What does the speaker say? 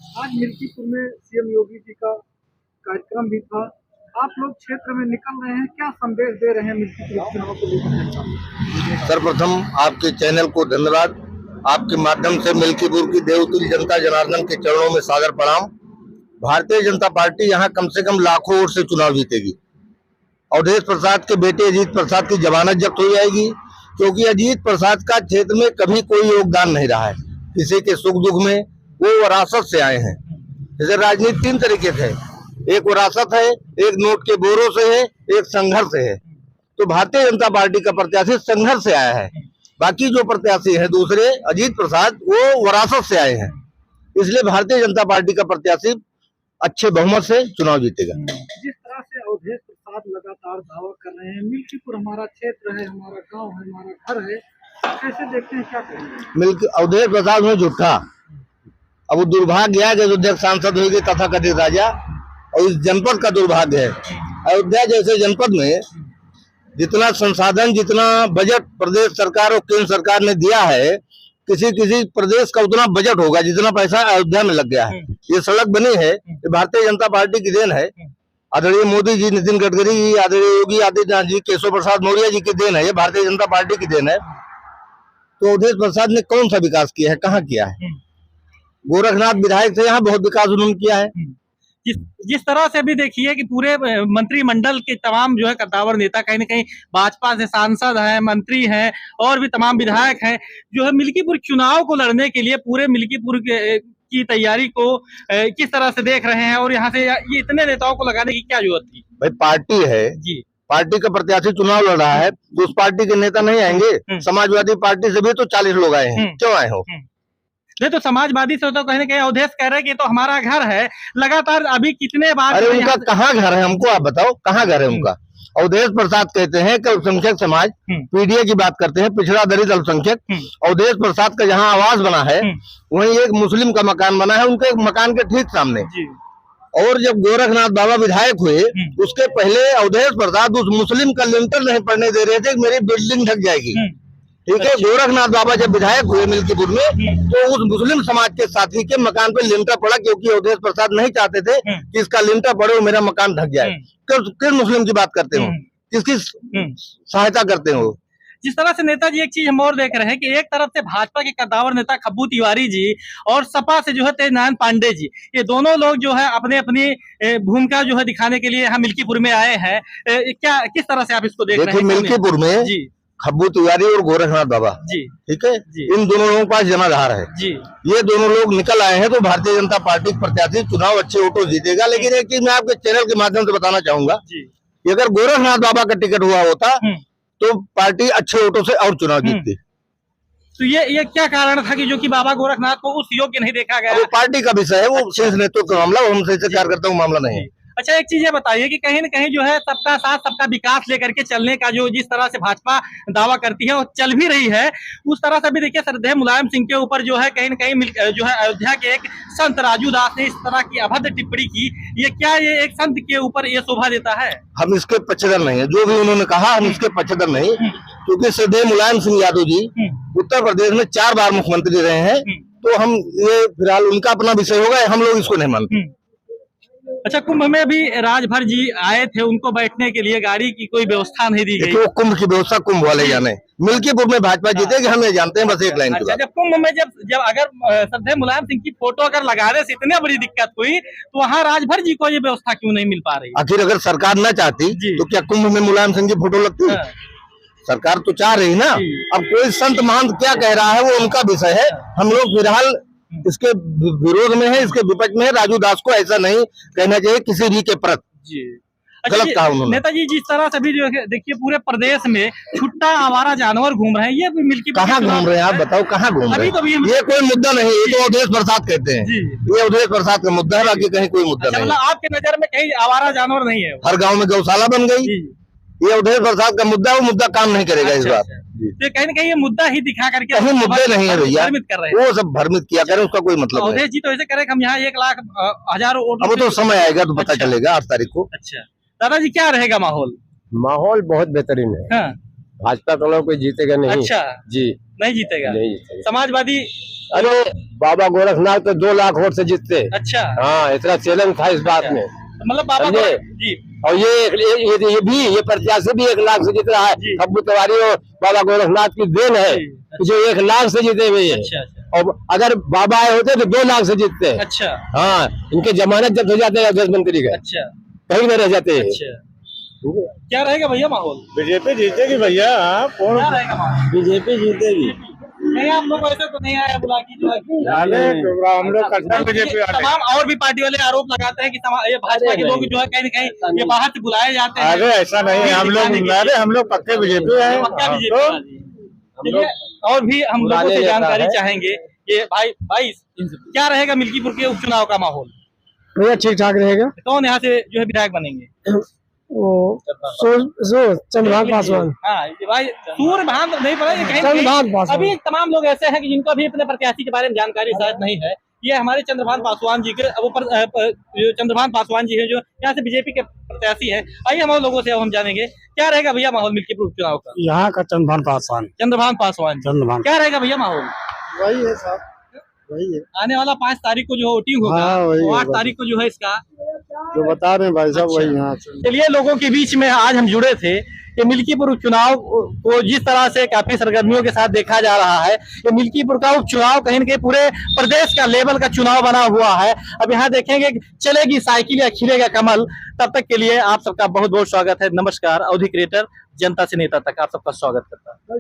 आज मिल्कीपुर में सीएम योगी जी का कार्यक्रम भी था। आप लोग क्षेत्र में निकल रहे हैं, क्या संदेश दे रहे हैं मिल्कीपुर चुनाव को लेकर? सर्वप्रथम आपके चैनल को धन्यवाद। आपके माध्यम से मिल्कीपुर की देवतुल्य जनता जनार्दन के चरणों में सादर प्रणाम। भारतीय जनता पार्टी यहाँ कम से कम लाखों वोट से चुनाव जीतेगी। अवधेश प्रसाद के बेटे अजीत प्रसाद की जमानत जब्त हो जाएगी, क्योंकि अजीत प्रसाद का क्षेत्र में कभी कोई योगदान नहीं रहा है। किसी के सुख दुख में वो विरासत से आए हैं। जैसे राजनीति तीन तरीके से है, एक विरासत है, एक नोट के बोरों से है, एक संघर्ष से है। तो भारतीय जनता पार्टी का प्रत्याशी संघर्ष से आया है। बाकी जो प्रत्याशी है दूसरे अजीत प्रसाद, वो विरासत से आए हैं। इसलिए भारतीय जनता पार्टी का प्रत्याशी अच्छे बहुमत से चुनाव जीतेगा। जिस तरह से अवधेश प्रसाद लगातार दावा कर रहे हैं, मिल्कीपुर हमारा क्षेत्र है, हमारा गांव है, हमारा घर है, कैसे देखते हैं, क्या कहेंगे? अवधेश प्रसाद में झूठा। अब वो दुर्भाग्य है कि अयोध्या सांसद होगी तथाकथित राजा, और इस जनपद का दुर्भाग्य है। अयोध्या जैसे जनपद में जितना संसाधन, जितना बजट प्रदेश सरकार और केंद्र सरकार ने दिया है, किसी किसी प्रदेश का उतना बजट होगा जितना पैसा अयोध्या में लग गया है। ये सड़क बनी है, ये भारतीय जनता पार्टी की देन है। आदरणीय मोदी जी, नितिन गडकरी जी, आदरणीय योगी आदित्यनाथ जी, केशव प्रसाद मौर्य जी की देन है। ये भारतीय जनता पार्टी की देन है। तो अवधेश प्रसाद ने कौन सा विकास किया है, कहाँ किया है? गोरखनाथ विधायक से यहाँ बहुत विकास उन्होंने किया है। जिस तरह से भी देखिए कि पूरे मंत्रिमंडल के तमाम जो है कद्दावर नेता कहीं न कहीं भाजपा से सांसद हैं, मंत्री हैं और भी तमाम विधायक हैं, जो है मिल्कीपुर चुनाव को लड़ने के लिए पूरे मिल्कीपुर की तैयारी को किस तरह से देख रहे हैं, और यहाँ से ये इतने नेताओं को लगाने की क्या जरूरत थी? भाई पार्टी है जी, पार्टी का प्रत्याशी चुनाव लड़ रहा है तो उस पार्टी के नेता नहीं आएंगे? समाजवादी पार्टी से भी तो 40 लोग आए हैं, क्यों आए हो? नहीं तो समाजवादी से तो कहीं ना कहीं अवधेश कह रहे हैं कि तो हमारा घर है। लगातार अभी कितने बार, अरे उनका कहाँ घर है, हमको आप बताओ कहाँ घर है उनका? अवधेश प्रसाद कहते हैं कि अल्पसंख्यक समाज, पीडीए की बात करते हैं, पिछड़ा दलित अल्पसंख्यक। अवधेश प्रसाद का जहाँ आवास बना है वहीं एक मुस्लिम का मकान बना है, उनके मकान के ठीक सामने। और जब गोरखनाथ बाबा विधायक हुए उसके पहले अवधेश प्रसाद उस मुस्लिम का लिंटर नहीं पड़ने दे रहे थे कि मेरी बिल्डिंग ढक जाएगी। ठीक है, गोरखनाथ बाबा जब विधायक हुए मिल्कीपुर में तो उस मुस्लिम समाज के साथी के मकान पे लिंटर पड़ा, क्योंकि अवधेश प्रसाद नहीं चाहते थे कि इसका लिंटर पड़े और मेरा मकान ढक जाए। किस मुस्लिम की बात करते हो, किसकी सहायता करते हो? जिस तरह से नेताजी, एक चीज हम और देख रहे हैं कि एक तरफ से भाजपा के कद्दावर नेता खब्बू तिवारी जी और सपा से जो है तेजनारायण पांडे जी, ये दोनों लोग जो है अपने अपनी भूमिका जो है दिखाने के लिए यहाँ मिल्कीपुर में आए हैं। क्या, किस तरह से आप इसको देख रहे हैं? मिल्कीपुर में जी खब्बू तिवारी और गोरखनाथ बाबा जी, ठीक है जी, इन दोनों लोगों के पास जनाधार है जी। ये दोनों लोग निकल आए हैं तो भारतीय जनता पार्टी प्रत्याशी चुनाव अच्छे वोटों जीतेगा। लेकिन एक चीज मैं आपके चैनल के माध्यम से बताना चाहूंगा कि अगर गोरखनाथ बाबा का टिकट हुआ होता तो पार्टी अच्छे वोटों से और चुनाव जीतती। तो ये क्या कारण था कि जो कि बाबा गोरखनाथ को उस योग्य नहीं देखा गया? वो पार्टी का विषय है, वो शीर्ष नेतृत्व का मामला, हमसे कार्यकर्ताओं का मामला नहीं है। अच्छा, एक चीज ये बताइए कि कहीं न कहीं जो है सबका साथ सबका विकास लेकर के चलने का जो जिस तरह से भाजपा दावा करती है वो चल भी रही है, उस तरह से भी देखिए श्रद्धेय मुलायम सिंह के ऊपर जो है कहीं न कहीं जो है अयोध्या के एक संत राजू दास ने इस तरह की अभद्र टिप्पणी की। ये क्या ये एक संत के ऊपर ये शोभा देता है? हम इसके पक्षधर नहीं है, जो भी उन्होंने कहा हम इसके पक्षधर नहीं, क्योंकि श्रद्धेय मुलायम सिंह यादव जी उत्तर प्रदेश में 4 बार मुख्यमंत्री रहे हैं। तो हम ये फिलहाल उनका अपना विषय होगा, हम लोग इसको नहीं मानते। अच्छा, कुंभ में भी राजभर जी आए थे, उनको बैठने के लिए गाड़ी की कोई व्यवस्था नहीं दी गई। कुंभ की व्यवस्था कुंभ वाले जाने, मिल्कीपुर में भाजपा जीतेगी हम ये जानते हैं, बस एक लाइन। अच्छा, जब कुंभ में जब अगर श्रद्धेय मुलायम सिंह की फोटो अगर लगाने से इतनी बड़ी दिक्कत हुई तो वहाँ राजभर जी को ये व्यवस्था क्यों नहीं मिल पा रही? आखिर अगर सरकार न चाहती तो क्या कुंभ में मुलायम सिंह की फोटो लगती? सरकार तो चाह रही ना। अब कोई संत महंत क्या कह रहा है वो उनका विषय है, हम लोग फिलहाल इसके विरोध में है, इसके विपक्ष में है। राजू दास को ऐसा नहीं कहना चाहिए किसी भी के प्रति। गलत कहा उन्होंने। नेताजी, जिस तरह से भी देखिए पूरे प्रदेश में छुट्टा आवारा जानवर घूम रहे हैं, ये भी मिल्कीपुर कहाँ घूम रहे हैं? आप बताओ कहाँ घूम रहे हैं? ये कोई मुद्दा नहीं, ये तो अवधेश प्रसाद कहते हैं, ये अवधेश प्रसाद का मुद्दा है, बाकी कहीं कोई मुद्दा नहीं। आपके नजर में कहीं आवारा जानवर नहीं है? हर गाँव में गौशाला बन गई, ये अवधेश प्रसाद का मुद्दा, वो मुद्दा काम नहीं करेगा इस बार। तो कहीं न कहीं ये मुद्दा ही दिखा करके कहीं मुद्दे नहीं है भैया, भ्रमित कर रहे हैं। वो सब भ्रमित किया करें, उसका कोई मतलब नहीं। अवधेश जी तो ऐसे करें हम यहाँ 1 लाख हजारों वोट। अब तो समय आएगा तो पता चलेगा 8 तारीख को। अच्छा दादाजी, क्या रहेगा माहौल? माहौल बहुत बेहतरीन है। भाजपा का लोग कोई जीतेगा नहीं। अच्छा, जी नहीं जीतेगा। नहीं जीतेगा। समाजवादी, अरे बाबा गोरखनाथ तो 2 लाख वोट से जीतते। अच्छा, हाँ, इतना चैलेंज था इस बात में। मतलब बाबा समझे? जी और ये प्रत्याशी भी 1 लाख से जीत रहा है। जी। खब्बू तिवारी और बाबा गोरखनाथ की देन है जी, जो 1 लाख से जीते हुए हैं। अच्छा अच्छा और अगर बाबा आए होते तो 2 लाख से जीतते। अच्छा हाँ, इनके जमानत जब्त हो जाते हैं 10 मंत्री का, अच्छा कहीं न रह जाते हैं। अच्छा। क्या रहेगा भैया माहौल? बीजेपी जीतेगी भैया। हाँ, कौन? क्या रहेगा माहौल? बीजेपी जीतेगी। नहीं, आप लोग ऐसे तो नहीं आया बुला की जो है। अरे हम लोग करते हैं बीजेपी वाले। तमाम और भी पार्टी वाले आरोप लगाते हैं कि ये भाजपा के लोग जो है कहीं न कहीं ये बाहर से बुलाए जाते हैं। अरे ऐसा नहीं है, हम लोग पक्के बीजेपी है। पक्का बीजेपी वाले। चलिए, और भी हम लोगों से जानकारी चाहेंगे कि भाई क्या रहेगा मिल्कीपुर के उपचुनाव का माहौल? भैया ठीक ठाक रहेगा। कौन यहाँ से जो है विधायक बनेंगे? वो चंद्रभान पासवान। हाँ, ये भाई सूर्य भान नहीं पड़ा, ये कहीं चंद्रभान पासवान। अभी तमाम लोग ऐसे हैं कि जिनको भी अपने प्रत्याशी के बारे में जानकारी शायद नहीं है। ये हमारे चंद्रभान पासवान जी के जो चंद्रभान पासवान जी है जो यहाँ से बीजेपी के प्रत्याशी है। आइए हमारे लोगों से अब हम जानेंगे क्या रहेगा भैया माहौल मिल्कीपुर उपचुनाव का। यहाँ का चंद्रभान पासवान। चंद्रभान पासवान, चंद्रभान क्या रहेगा भैया माहौल? वही है साहब, वही है। आने वाला 5 तारीख को जो वोटिंग होगा, हाँ, वही तो 8 होगा। तारीख को जो है इसका जो बता रहे हैं भाई साहब वही यहाँ से। चलिए, लोगों के बीच में आज हम जुड़े थे कि मिल्कीपुर उपचुनाव को जिस तरह से काफी सरगर्मियों के साथ देखा जा रहा है, ये मिल्कीपुर का उपचुनाव कहीं न कहीं पूरे प्रदेश का लेवल का चुनाव बना हुआ है। अब यहाँ देखेंगे चलेगी साइकिल या खिलेगा कमल। तब तक के लिए आप सबका बहुत बहुत स्वागत है। नमस्कार। अवधि क्रिएटर जनता से नेता तक आप सबका स्वागत करता है।